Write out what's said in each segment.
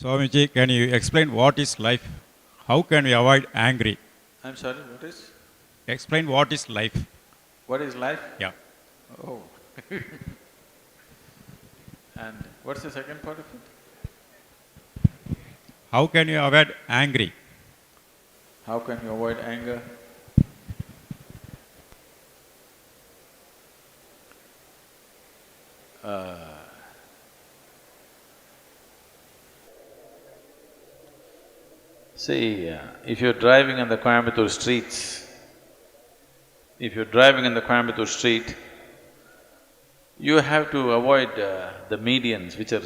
Swamiji, can you explain what is life? How can we avoid angry? I'm sorry, what is? Explain what is life. What is life? Yeah. Oh. And what's the second part of it? How can you avoid angry? How can you avoid anger? See, if you're driving on the Coimbatore streets, if you're driving in the Coimbatore street, you have to avoid the medians which are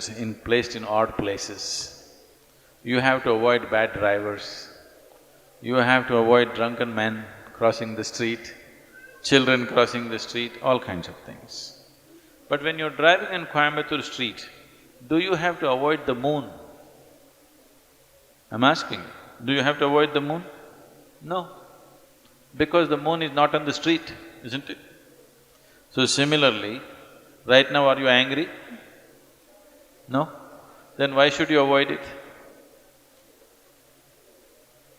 placed in odd places. You have to avoid bad drivers. You have to avoid drunken men crossing the street, children crossing the street, all kinds of things. But when you're driving in Coimbatore street, do you have to avoid the moon? I'm asking, do you have to avoid the moon? No, because the moon is not on the street, isn't it? So similarly, right now are you angry? No? Then why should you avoid it?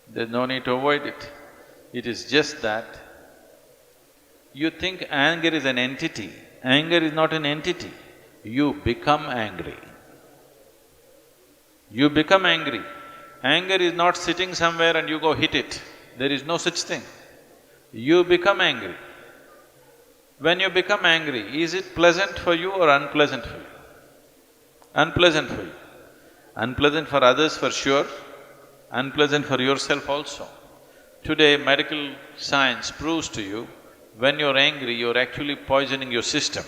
There's no need to avoid it. It is just that you think anger is an entity. Anger is not an entity. You become angry. You become angry. Anger is not sitting somewhere and you go hit it. There is no such thing. You become angry. When you become angry, is it pleasant for you or unpleasant for you? Unpleasant for you. Unpleasant for others for sure, unpleasant for yourself also. Today, medical science proves to you, when you're angry, you're actually poisoning your system,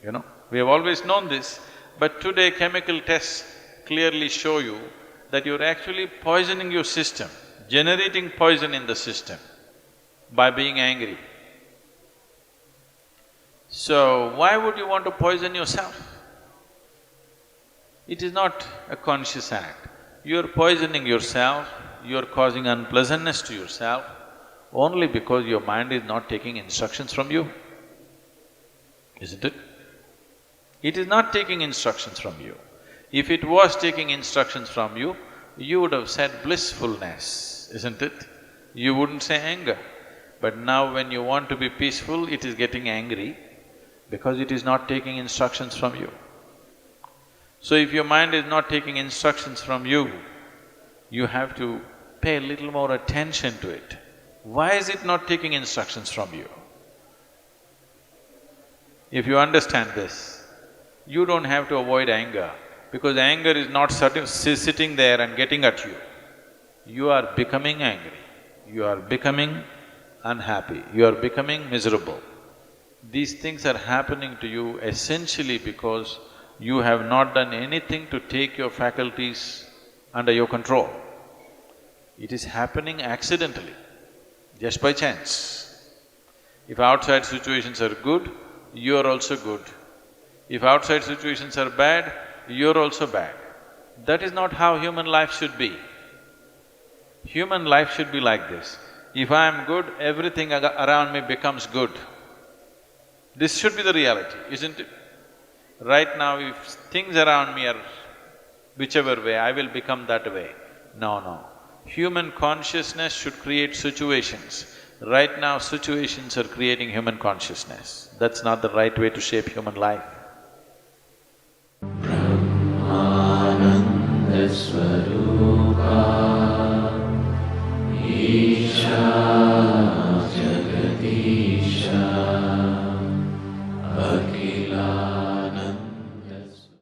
you know. We have always known this, but today chemical tests clearly show you that you're actually poisoning your system, generating poison in the system by being angry. So, why would you want to poison yourself? It is not a conscious act. You're poisoning yourself, you're causing unpleasantness to yourself only because your mind is not taking instructions from you, isn't it? It is not taking instructions from you. If it was taking instructions from you, you would have said blissfulness, isn't it? You wouldn't say anger. But now when you want to be peaceful, it is getting angry because it is not taking instructions from you. So if your mind is not taking instructions from you, you have to pay a little more attention to it. Why is it not taking instructions from you? If you understand this, you don't have to avoid anger, because anger is not sitting there and getting at you. You are becoming angry, you are becoming unhappy, you are becoming miserable. These things are happening to you essentially because you have not done anything to take your faculties under your control. It is happening accidentally, just by chance. If outside situations are good, you are also good. If outside situations are bad, you're also bad. That is not how human life should be. Human life should be like this. If I am good, everything around me becomes good. This should be the reality, isn't it? Right now, if things around me are whichever way, I will become that way. No. Human consciousness should create situations. Right now, situations are creating human consciousness. That's not the right way to shape human life.